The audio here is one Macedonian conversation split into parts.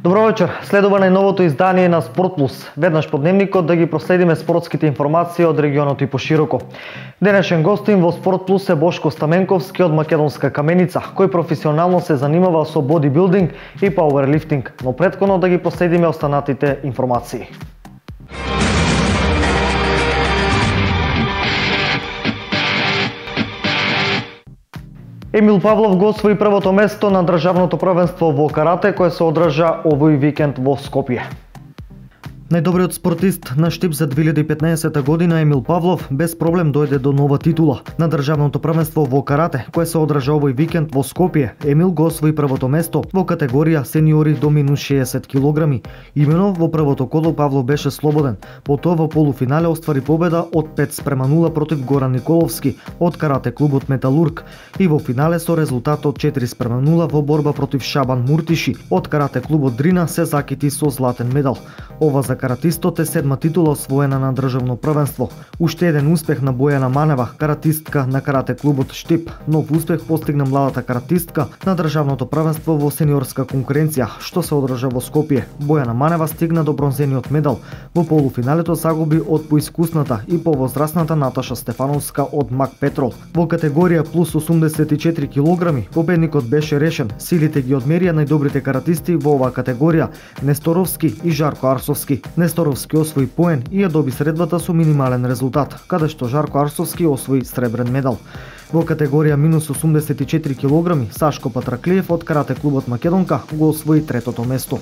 Добро вечер. Следува најновото издание на Спорт Плюс. Веднаш по дневникот да ги проследиме спортските информации од регионот и пошироко. Денешен гостин во Спорт Плюс е Бошко Стаменковски од Македонска Каменица, кој професионално се занимава со бодибилдинг и пауерлифтинг, но претходно да ги проследиме останатите информации. Емил Павлов го освои првото место на државното првенство во карате кое се одржа овој викенд во Скопје. Најдобриот спортист на Штип за 2015 година Емил Павлов без проблем дојде до нова титула. На државното првенство во карате, кое се одржа овој викенд во Скопје, Емил го освои првото место во категорија сениори до минус 60 килограми. Имено во првото коло Павлов беше слободен, потоа во полуфинале оствари победа од 5:0 против Горан Николовски од карате клубот Металург и во финале со резултат од 4:0 во борба против Шабан Муртиши од карате клубот Дрина се закити со златен медал. Ова за каратистот е седма титула освоена на државно првенство. Уште еден успех на Бојана Манева, каратистка на карате клубот Штип. Нов успех постигна младата каратистка на државното првенство во сениорска конкуренција, што се одржа во Скопје. Бојана Манева стигна до бронзениот медал. Во полуфиналето загуби од поискусната и повозрасната Наташа Стефановска од Мак Петрол. Во категорија плюс 84 килограми победникот беше решен. Силите ги одмерија најдобрите каратисти во оваа категорија, Несторовски и Жарко Арсовски. Несторовски освои поен и ја доби средбата со минимален резултат, каде што Жарко Арсовски освои сребрен медал. Во категорија минус 84 килограми Сашко Патраклиев од карате клубот Македонка го освои третото место.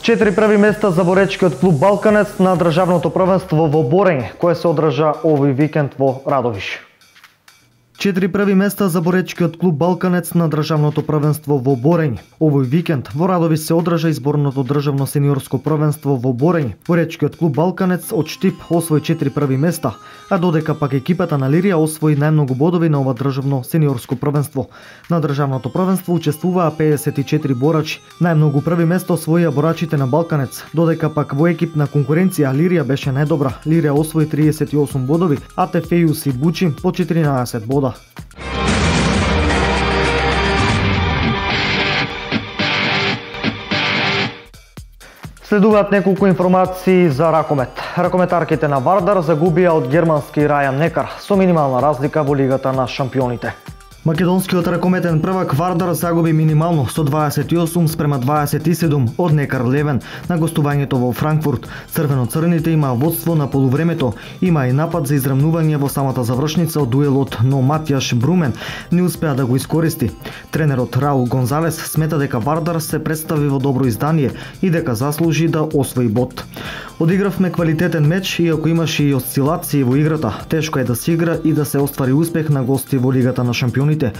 Четири први места за боречкиот клуб Балканец на државното првенство во борење, кое се одржа овој викенд во Радовиш. Четири први места за боречкиот клуб Балканец на државното првенство во борење. Овој викенд во Радовиш се одржа изборното државно сениорско првенство во борење. Боречкиот клуб Балканец од Штип освои 4 први места, а додека пак екипата на Лирија освои најмногу бодови на ова државно сениорско првенство. На државното првенство учествуваа 54 борачи. Најмногу први место освоија борачите на Балканец, додека пак во екипна конкуренција Лирија беше најдобра. Лирија освои 38 бодови, а Тефејус и Бучим по 14 бода. Следуваат неколку информации за ракомет. Ракометарките на Вардар загубија од германски Рајан Некар со минимална разлика во Лигата на шампионите. Македонскиот ракометен првак Вардар загуби минимално со 28:27 од Некар Левен на гостувањето во Франкфурт. Црвено-црвените имаа водство на полувремето, има и напад за израмнување во самата завршница од дуелот, но Матјаш Брумен не успеа да го искористи. Тренерот Раул Гонзалес смета дека Вардар се представи во добро издание и дека заслужи да освои бод. Одигравме квалитетен меч, иако имаше и осцилации во играта. Тешко е да се игра и да се оствари успех на гости во Лигата на шампионите,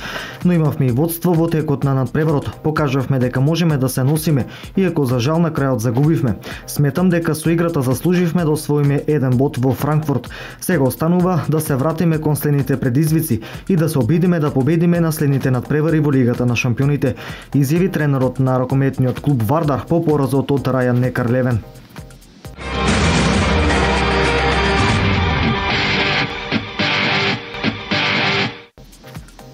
но имавме и водство во текот на надпреварот. Покажавме дека можеме да се носиме, иако за жал на крајот загубивме. Сметам дека со играта заслуживме да освоиме еден бод во Франкфурт. Сега останува да се вратиме кон следните предизвици и да се обидиме да победиме на следните надпревари во Лигата на шампионите, изјави тренерот на ракометниот клуб Вардар по поразот од Рајан Некар Левен.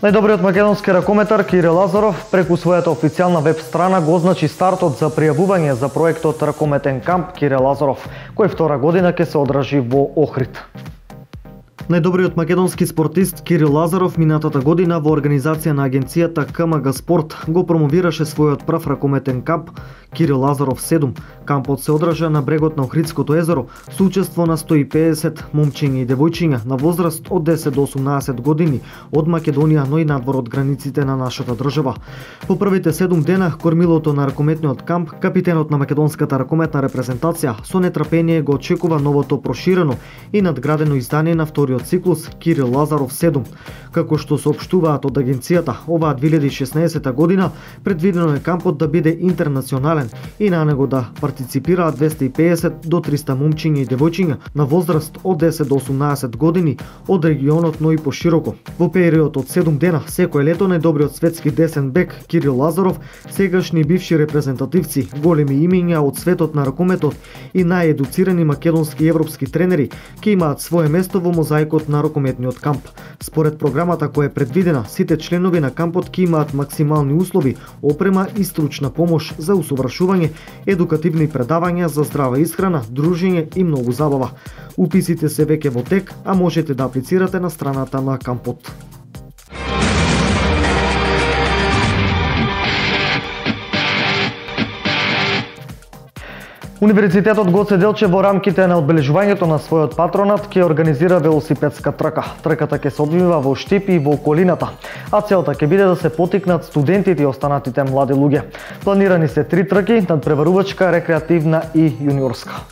Најдобриот македонски ракометар Кирил Лазаров преку својата официјална веб страна го означи стартот за пријавување за проектот Ракометен камп Кирил Лазаров, кој втора година ќе се одржи во Охрид. Најдобриот македонски спортист Кирил Лазаров минатата година во организација на агенцијата КМГ Спорт го промовираше својот прв ракометен камп Кирил Лазаров 7. Кампот се одржа на брегот на Охридското езеро со учество на 150 момчиња и девојчиња на возраст од 10 до 18 години од Македонија, но и надвор од границите на нашата држава. По првите 7 дена кормилото на ракометниот камп, капитенот на македонската ракометна репрезентација со нетрпение го очекува новото проширено и надградено издание на вториот циклус Кирил Лазаров 7. Како што соопштуваат од агенцијата, оваа 2016 година предвидено е кампот да биде интернационален и на него да партиципираат 250 до 300 момчиња и девојчиња на возраст од 10 до 18 години од регионот, но и пошироко. Во период од 7 дена секој лето најдобриот светски десен бек Кирил Лазаров, сегашни бивши репрезентативци, големи имиња од светот на ракометот и наједуцирани македонски и европски тренери ќе имаат свое место во мозаикот на ракометниот камп. Според програмата која е предвидена, сите членови на кампот ќе имаат максимални услови, опрема и стручна помош за усовршување, едукативни предавања за здрава исхрана, дружење и многу забава. Уписите се веќе во тек, а можете да аплицирате на страната на кампот. Универзитетот Гоце Делчев во рамките на одбележувањето на својот патронат ќе организира велосипедска трка. Трката ќе се одвива во Штипи и во околината, а целта ќе биде да се потикнат студентите и останатите млади луѓе. Планирани се 3 трки, надпреварувачка, рекреативна и јуниорска.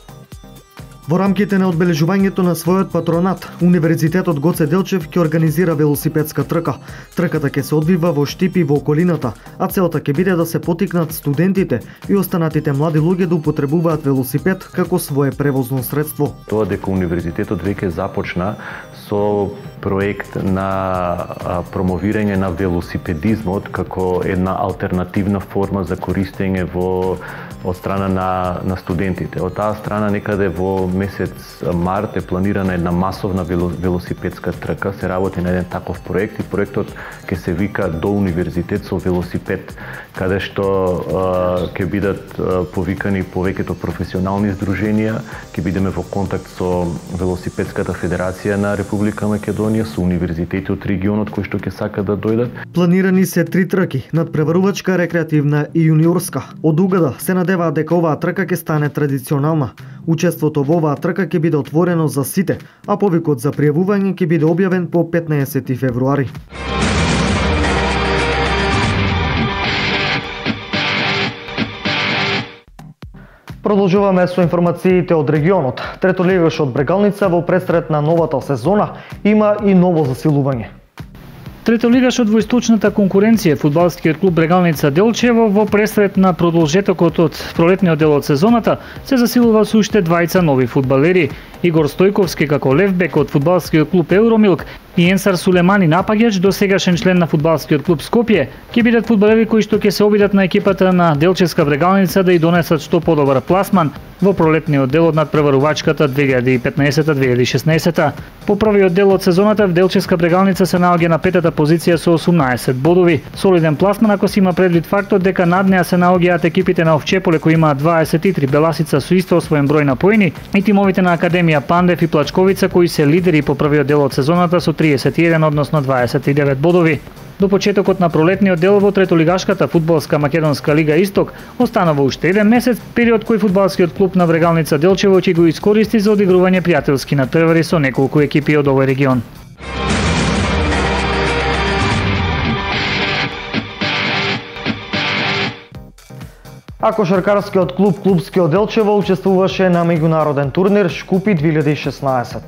Во рамките на одбележувањето на својот патронат, Универзитетот Гоце Делчев ќе организира велосипедска трка. Трката ќе се одвива во Штипи во околината, а целта ќе биде да се потикнат студентите и останатите млади луѓе да употребуваат велосипед како свое превозно средство. Тоа дека универзитетот веќе започна со проект на промовирање на велосипедизмот како една алтернативна форма за користење од страна на студентите. Од таа страна некаде во месец март е планирана една масовна велосипедска трка, се работи на еден таков проект и проектот ќе се вика До универзитет со велосипед, каде што ќе бидат повикани повеќето професионални здруженија, ќе бидеме во контакт со Велосипедската федерација на Република Македонија, со универзитети од регионот кои што ќе сакат да дојдат. Планирани се 3 трки, надпреварувачка, рекреативна и јуниорска. Од угада се надеваат дека оваа трка ќе стане традиционална. Учеството во оваа трка ќе биде отворено за сите, а повикот за пријавување ќе биде објавен по 15 февруари. Продолжуваме со информациите од регионот. Третолигашот Брегалница во пресред на новата сезона има и ново засилување. Третолигашот во источната конкуренција, фудбалскиот клуб Брегалница Делчево во пресред на продолжетокот од пролетниот дел од сезоната се засилува со уште двајца нови фудбалери. Игор Стојковски како левбек од фудбалскиот клуб Евромилк и Енсар Сулемани напаѓач, досегашен член на фудбалскиот клуб Скопје, ќе бидат фудбалери кои што ќе се обидат на екипата на Делчевска Брегалница да и донесат што подобар пласман во пролетниот дел од надпреварувачката 2015-2016. По првиот дел од сезоната в Делчевска Брегалница се наоѓа на петата позиција со 18 бодови. Солиден пласман ако се има предвид фактот дека над неа се наоѓаат екипите на Овчеполе кои имаат 23, Беласица со исто освоен број на поени и тимовите на Академија Пандев и Плачковица кои се лидери по првиот дел од сезоната со 31, односно 29 бодови. До почетокот на пролетниот дел во третолигашката фудбалска македонска лига Исток останува уште еден месец, период кој фудбалскиот клуб на Брегалница Делчево ќе го искористи за одигрување пријателски натпревари со неколку екипи од овој регион. А кошаркарскиот клуб Клубскиот Делчево учествуваше на меѓународен турнир Шкупи 2016.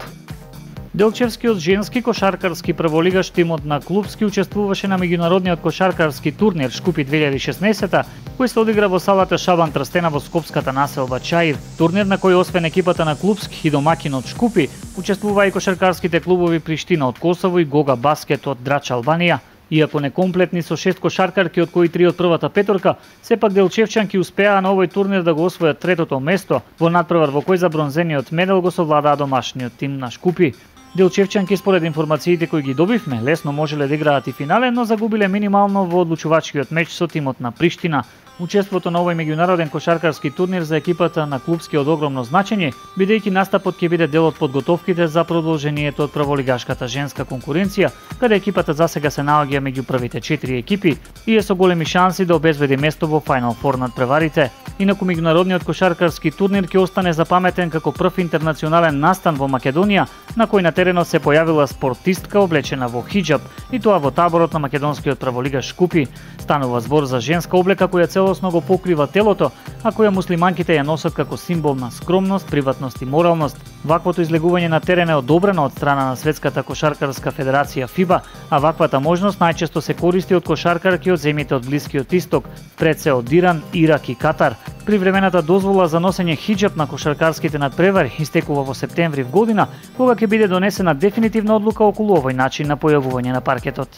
Делчевскиот женски кошаркарски прволигаш тимот на Клубски учествуваше на меѓународниот кошаркарски турнир Шкупи 2016, кој се одигра во салата Шабан Трстена во скопската населба Чаир. Турнир на кој освен екипата на Клубски и домакинот Шкупи, учествува и кошаркарските клубови Приштина од Косово и Гога Баскет од Драч Албанија. Иако некомплетни со 6 кошаркарки, од кои 3 од првата петорка, сепак делчевчанки успеа на овој турнир да го освојат третото место во надпревар во кој за бронзениот медал го совладаа домашниот тим на Шкупи. Делчевчанки според информациите кои ги добивме, лесно можеле да играат и финале, но загубиле минимално во одлучувачкиот меч со тимот на Приштина. Учеството на овој меѓународен кошаркарски турнир за екипата на Клубски од огромно значење, бидејќи настапот ќе биде дел од подготовките за продолжението од прволигашката женска конкуренција, каде екипата засега се наоѓа меѓу првите 4 екипи и е со големи шанси да обезбеди место во Final Four надпреварите. Инаку меѓународниот кошаркарски турнир ќе остане запаметен како прв интернационален настан во Македонија, на кој на теренот се појавила спортистка облечена во хиџаб, и тоа во таборот на македонскиот прволигаш Шкупи. Станува збор за женска облека која целосно го покрива телото, а која муслиманките ја носат како символ на скромност, приватност и моралност. Ваквото излегување на терен е одобрено од страна на Светската кошаркарска федерација ФИБА, а ваквата можност најчесто се користи од кошаркарки од земјите од Блискиот Исток, пред се од Иран, Ирак и Катар. Привремената дозвола за носење хиџаб на кошаркарските надпревари истекува во септември в година, кога ќе биде донесена дефинитивна одлука околу овој начин на појавување на паркетот.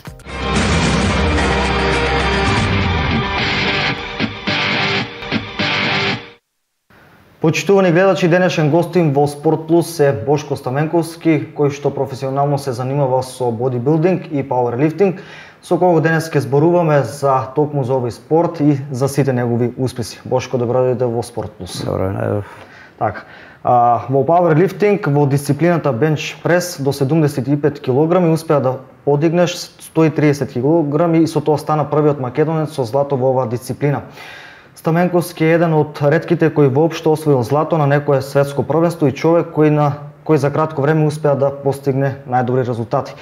Почитувани гледачи, денешен гостин во Спорт Плюс е Бошко Стаменковски, кој што професионално се занимава со бодибилдинг и пауерлифтинг, со кого денес ќе зборуваме за токму за овој спорт и за сите негови успеси. Бошко, добро дојде во Спорт Плюс. Добро, најдов. Така. Во пауерлифтинг, во дисциплината бенч прес до 75 кг успеа да подигнеш 130 кг и со тоа стана првиот македонец со злато во оваа дисциплина. Стаменковски е еден од ретките кој воопшто освоил злато на некое светско првенство и човек кој за кратко време успеа да постигне најдобри резултати.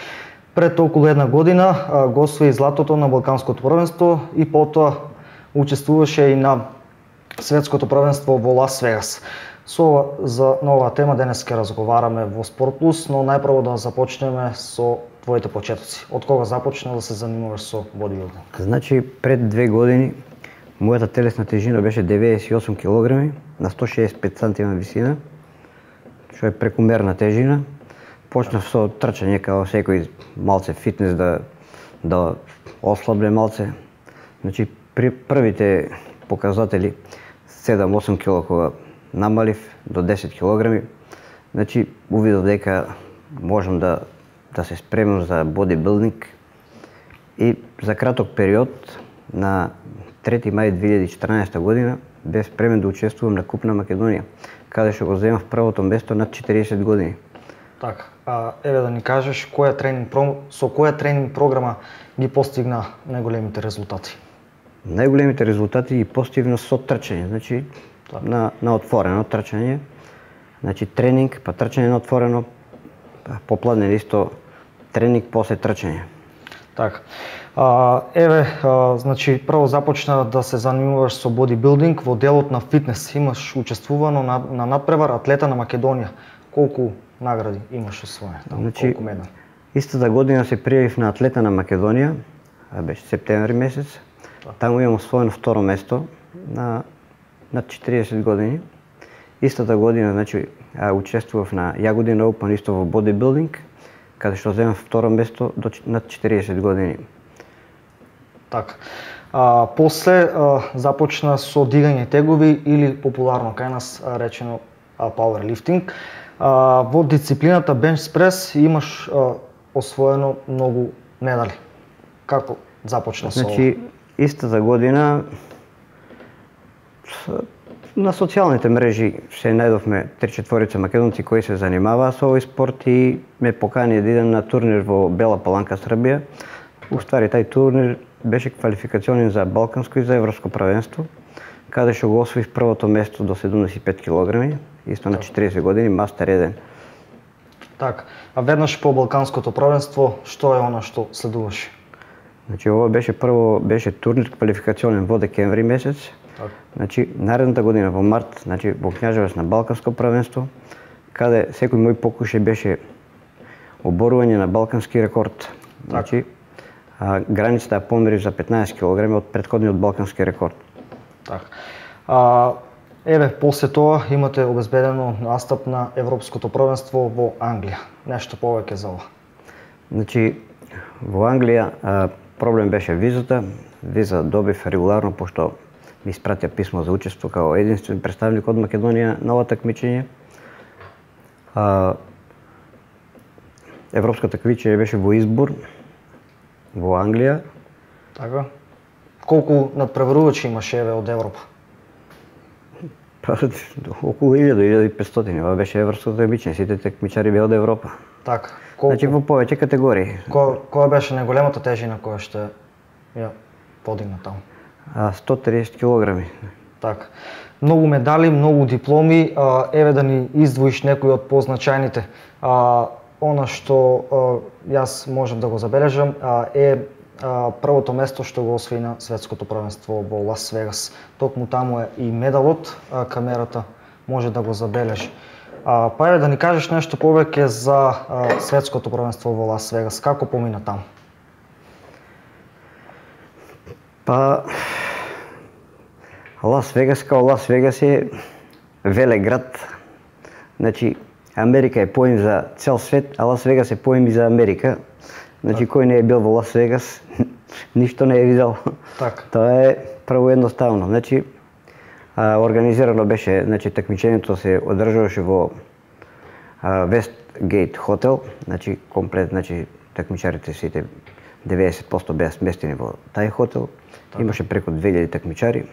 Пред околу една година го освои златото на Балканското првенство и потоа учествуваше и на светското првенство во Лас Вегас. За нова тема денес ќе разговараме во Спорт Плюс, но најпрво да започнеме со твоите почетоци. Од кога започна да се занимаваш со бодибилдинг? Значи, пред 2 години мојата телесна тежина беше 98 кг на 165 см висина, што е прекумерна тежина. Почнав со трчање како секој, малце фитнес да ослабле малце. Значи, при првите показатели 7-8 кг кога намалив до 10 кг, значи увидов дека можам да се спремам за бодибилдинг и за краток период на 3 мај 2014 година бев спремен да учествувам на Куп на Македонија, каде што го земав првото место над 40 години. Така, еве да ни кажеш со која тренинг програма ги постигна најголемите резултати? Најголемите резултати ги постигна со трчање, значи на отворено трчање, значи тренинг, па трчање на отворено, попладне исто тренинг после трчање. Така. Значи прво започна да се занимаваш со бодибилдинг во делот на фитнес. Имаш учествувано на надпревар Атлета на Македонија. Колку награди имаш освоени? Значи, истата година се пријавив на Атлета на Македонија, беше септември месец. Таму имам освоено второ место на над 40 години. Истата година, значи, учествував на Јагодина Open исто во бодибилдинг, каде што земав второ место над 40 години. Така. После започна со дигање тегови или популарно кај нас речено пауерлифтинг. Во дисциплината бенч прес имаш освоено многу медали. Како започна со ова? Значи, истата година на социјалните мрежи се најдовме 3-4 македонци кои се занимаваа со овој спорт и ме покани да идем на турнир во Бела Паланка, Србија. Уствари, тај турнир беше квалификационен за балканско и за европско првенство, каде што го освоив првото место до 75 кг, исто на 40 години, мастер 1. Така, а веднаш по балканското првенство, што е она што следуваше? Значи, ова беше турнир квалификационен во декември месец. Значи, наредната година во март, значи во Књажеваc на балканско првенство, каде секој мој покушај беше оборување на балкански рекорд. Значи, границата ја померив за 15 кг од претходниот балкански рекорд. Така. Еве, после тоа имате обезбедено настап на Европското првенство во Англија. Нешто повеќе за ова? Значи, во Англија проблем беше визата. Виза добив регуларно, пошто ми испратија писмо за учество како единствен представник од Македонија на ова такмичење. Европското такмичење беше во избор во Англија. Така. Колку надпреварувачи имаше еве од Европа? Околу 1000-1500. Ова беше европското такмичење, сите такмичари беа од Европа. Така. Значи во повеќе категории. Која беше најголемата тежина која што ја подигна таму? 130 кг. Така. Многу медали, многу дипломи, еве да ни издвоиш некои од позначајните. Она што јас можам да го забележам е првото место што го освои на светското првенство во Лас Вегас. Токму таму е и медалот, камерата може да го забележи. Па еве да ни кажеш нешто повеќе за светското првенство во Лас Вегас. Како помина таму? Па Лас Вегас као Лас Вегас е велик град. Значи Америка е поим за цел свет, а Лас Вегас е поим и за Америка. Значи кој не е бил во Лас Вегас, ништо не е видел. Така. Тоа е право едноставно. Значи организирано беше, значи такмичењето се одржуваше во Westgate хотел, значи комплет, значи такмичарите сите 90% беа сместени во тај хотел. Така. Имаше преку 2000 такмичари.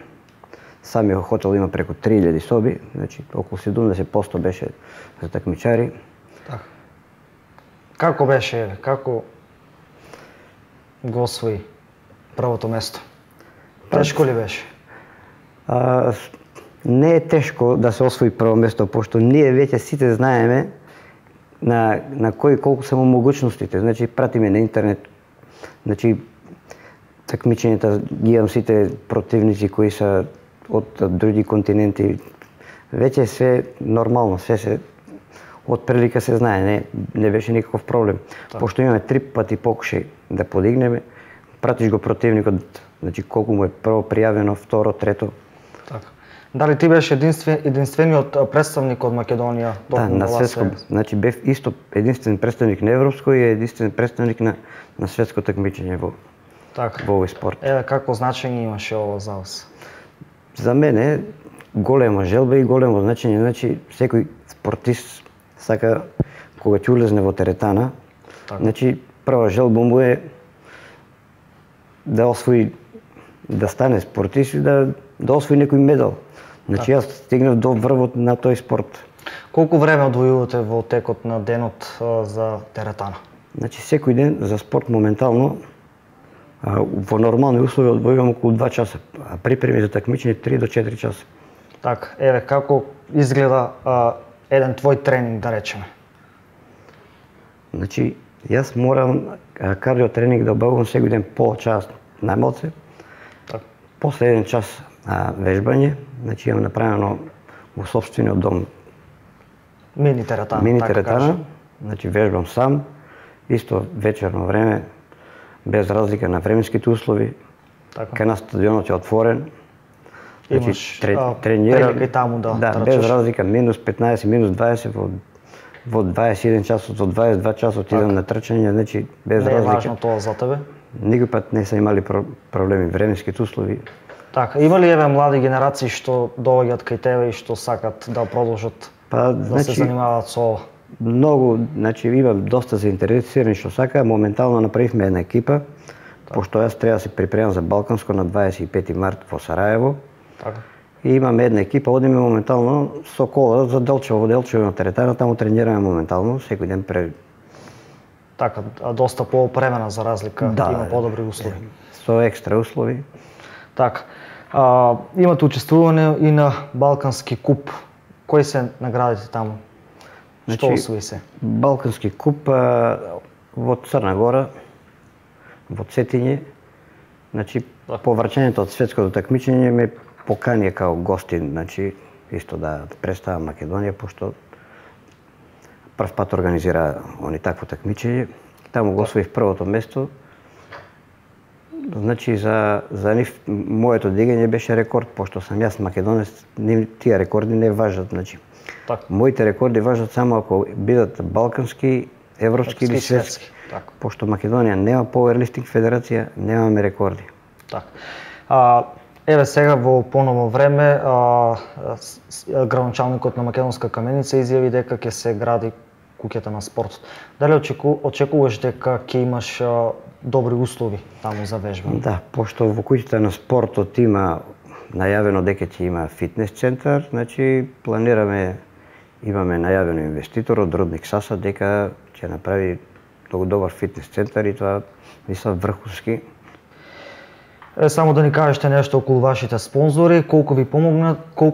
Самиот хотел има преку 3000 соби, значи околу 70% беше за такмичари. Така. Како беше, како го освои првото место? Тешко ли беше? Не е тешко да се освои прво место, пошто ние веќе сите знаеме на кој колку се могуćностите. Значи пратиме на интернет, значи такмичењата ги имам сите противници кои се од други континенти. Веќе се нормално, се од прилика се знае, не беше никаков проблем. Так. Пошто имаме 3 пати покушај да подигнеме, пратиш го противникот, значи колку му е прво пријавено, второ, трето. Така. Дали ти беше единствениот представник од Македонија? Да, на светско, значи бев исто единствен представник на европско и единствен представник на светско такмичење во овој спорт. Еве како значење имаше ова за вас? За мене голема желба и големо значење, значи секој спортист сака кога ќе улезне во теретана, така. Значи прва желба му е да освои, да стане спортист и да освои некој медал. Значи јас стигнав до врвот на тој спорт. Колку време одвојувате во текот на денот за теретана? Значи секој ден за спорт моментално во нормални услови одвојувам околу 2 часа, а припреми за такмичење 3 до 4 часа. Така, еве како изгледа еден твој тренинг, да речеме? Значи јас морам кардио тренинг да обавувам секој ден пол час најмалце. Так. После 1 час вежбање, значи имам направено во сопствениот дом мини теретана. Мини теретана, значи вежбам сам, исто вечерно време, без разлика на временските услови. Така. Кај нас стадионот е отворен. Имаш тренира и таму да трчаш. Без разлика, минус 15, минус 20 во 21 часот, во 22 часот идам на трчање, значи без разлика. Не е важно тоа за тебе? Никој пат не се имали проблеми временските услови. Така, има ли еве млади генерации што доаѓаат кај тебе и што сакат да продолжат да се занимаваат со ова? Многу, значи имам доста заинтересирани што сака, моментално направивме една екипа, пошто јас треба да се припремам за Балканско на 25 март во Сараево. Така. И имаме една екипа, одиме моментално со кола за Делчево, на теретана, таму тренираме моментално, секој ден Така, доста поопремена за разлика, има подобри услови. Со екстра услови. Така. Имате учествуване и на Балкански куп. Кои се наградите таму? Што освои се? Балкански куп во Црна Гора, во Цетиње. Значи, по врачењето од светското такмичење ме покани као гостин, значи, исто да представам Македонија, пошто прв пат организира они такво такмичење. Таму го освоив првото место. Значи, за нив моето дигање беше рекорд, пошто сам јас македонец, тие рекорди не важат, значи. Моите рекорди важат само ако бидат балкански, европски или светски. Пошто Македонија нема Powerlifting федерација, немаме рекорди. Еве сега во поновно време градоначалникот на Македонска каменица изјави дека ќе се гради куќата на спортот. Дали очекуваш дека ќе имаш добри услови таму за вежба? Да, пошто во куќата на спортот има најавено дека ќе има фитнес центар, значи имаме најавено инвеститор од Рудник Саса дека ќе направи многу добар фитнес центар и тоа мисля врховски. Само да ни кажете нешто околу вашите спонзори, колку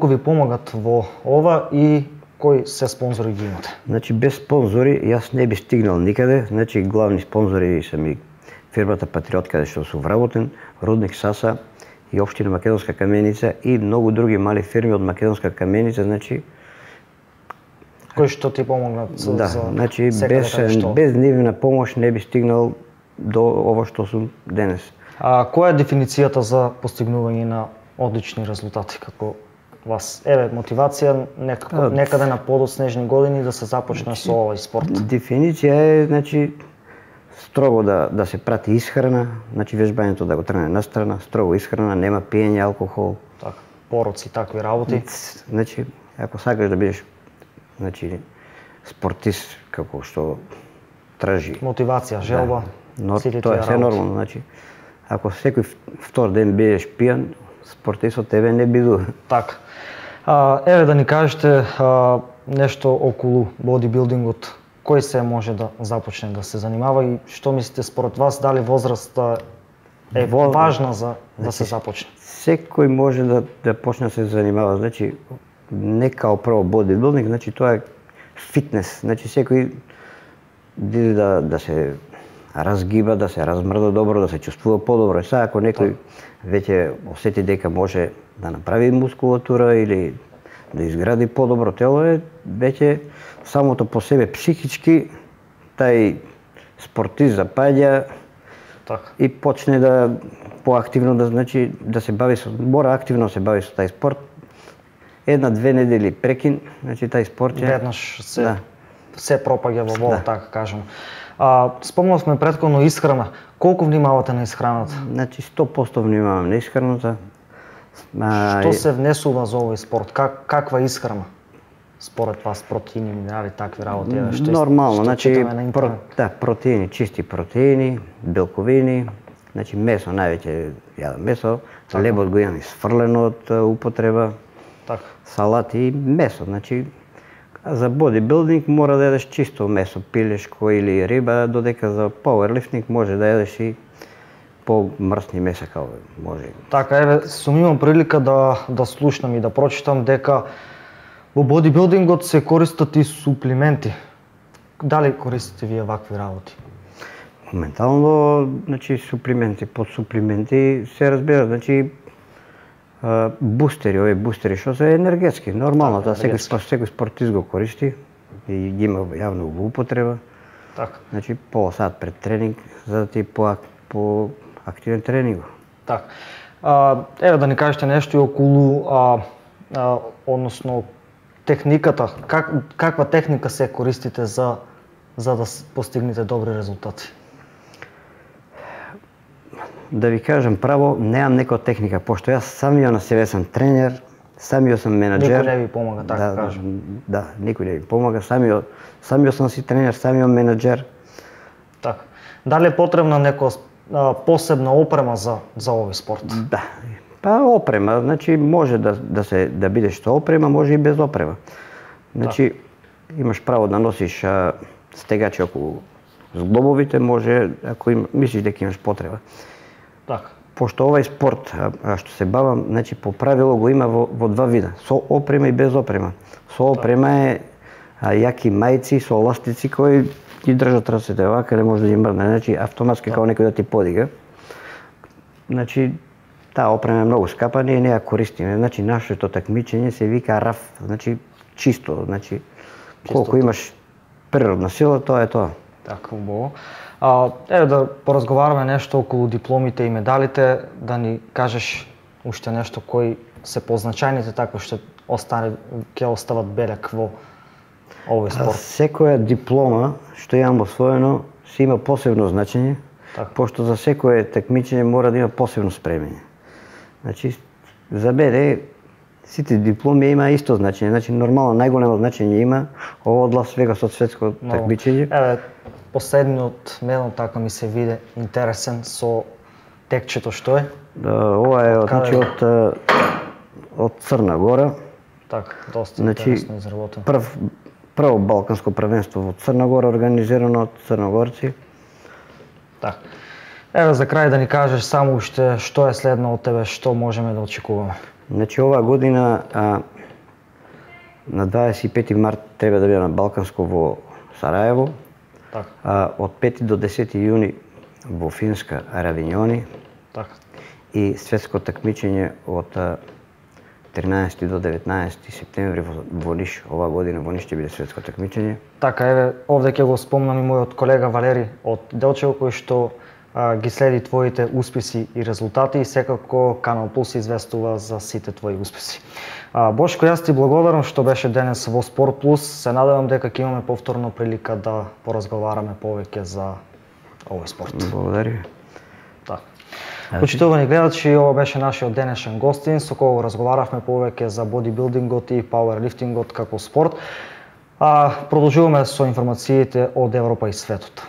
ви помагат во ова и кои се спонзори ги имате? Значи без спонзори јас не би стигнал никаде, значи главни спонзори се ми фирмата Патриот каде што сум вработен, Рудник Саса и општина Македонска каменица и многу други мали фирми од Македонска каменица, значи кои што ти помогнат Да, за значи секаде без нивна помош не би стигнал до ова што сум денес. Која е дефиницијата за постигнување на одлични резултати како вас? Еве, мотивација некаде на подоцнежни години да се започне со овој спорт. Дефиниција е, значи, строго да се прати исхрана, значи вежбањето да го тргне настрана, строго исхрана, нема пиење алкохол. Така, пороци, такви работи. Значи, ако сакаш да бидеш, значи, спортист како што тражи Мотивација, желба, сите тоа тие е се работи. нормално, значи, ако секој втор ден бидеш пијан, спортистот тебе не бидува. Така. Еве да ни кажете нешто околу бодибилдингот. Кој се може да започне да се занимава и што мислите според вас, дали возраста е важна за да се започне? Секој може да почне да се занимава, значи не као прво бодибилдинг, значи тоа е фитнес, значи секој биде да се разгиба, да се размрда добро, да се чувствува подобро. Сега ако некој веќе осети дека може да направи мускулатура или да изгради подобро тело, е веќе самото по себе психички тај спортист запаѓа и почне да поактивно значи да се бави мора активно се бави со тај спорт. 1-2 недели прекин, значи тај спорт е веднаш се пропаѓа во вода, така кажам. Спомнавме претходно исхрана. Колку внимавате на исхраната? Значи 100% внимавам на исхраната. Што се внесува за овој спорт? Каква исхрана? Според вас, протеини, минерали, такви работи? Нормално, значи протеини, чисти протеини, белковини, значи месо највеќе јадам месо, лебот го имам исфрлено од употреба, салати и месо, значи за бодибилдинг мора да јадеш чисто месо, пилешко или риба, додека за пауерлифтинг може да јадеш и по-мрсни меса како може. Така, еве, сум имам прилика да слушнам и да прочитам дека во бодибилдингот се користат и суплименти. Дали користите вие вакви работи? Моментално, значи суплименти, подсуплименти се разбира, значи бустери, овие бустери што се енергетски, нормално, секој спортист го користи и ги има јавно во употреба. Така. Значи пола сат пред тренинг за да ти по активен тренинг. Така. Еве да ни кажете нешто и околу односно техниката. Каква техника се користите за да постигнете добри резултати? Да ви кажам право, немам некоја техника, пошто јас самиот на себе сум тренер, самиот сум менаџер. Никој не ви помага, така кажам. Да, никој не ви помага, самиот сум си тренер, самиот менаџер. Така. Дали е потребна некоја посебна опрема за овој спорт? Да. Па опрема, значи може да бидеш со опрема, може и без опрема. Значи имаш право да носиш стегачи околу зглобовите, може ако мислиш дека имаш потреба. Така. Пошто овај спорт што се бавам, значи по правило го има во два вида, со опрема и без опрема. Со опрема е јаки мајци со ластици кои ги држат рацете вака, не може да ги мрдне, значи автоматски како некој да ти подига. Значи таа опрема е многу скапа, ние не ја користиме. Значи нашето такмичење се вика раф, значи чисто, значи колку имаш природна сила, тоа е тоа. Така, убаво. Еве да поразговараме нешто околу дипломите и медалите, да ни кажеш уште нешто кои се позначајните така што ќе остават белек во овој спорт. Секоја диплома што имам освоено си има посебно значење, пошто за секое такмичење мора да има посебно спремење. Значи за мене сите дипломи има исто значење, значи нормално најголемо значење има ова од Лас Вегас од светско такмичење. Еве последниот медал така ми се виде интересен со текчето што е. Ова е значи од Црна Гора. Така, доста интересно изработено. Прво балканско првенство во Црна Гора организирано од црногорци. Така. Еве за крај да ни кажеш само уште што е следно од тебе, што можеме да очекуваме. Значи оваа година на 25 март треба да биде на балканско во Сараево. Од 5 до 10 јуни во Финска Равињони. И светско такмичење од 13 до 19 септември во Ниш, оваа година во Ниш ќе биде светско такмичење. Така, еве, овде ќе го спомнам и мојот колега Валери од Делчево, кој што ги следи твоите успеси и резултати и секако Канал Плюс известува за сите твои успеси. Бошко, јас ти благодарам што беше денес во Спорт Плюс. Се надевам дека ќе имаме повторно прилика да поразговараме повеќе за овој спорт. Благодари. Така. Почитувани гледачи, ова беше нашиот денешен гостин со кој разговаравме повеќе за бодибилдингот и пауерлифтингот како спорт. Продолжуваме со информациите од Европа и светот.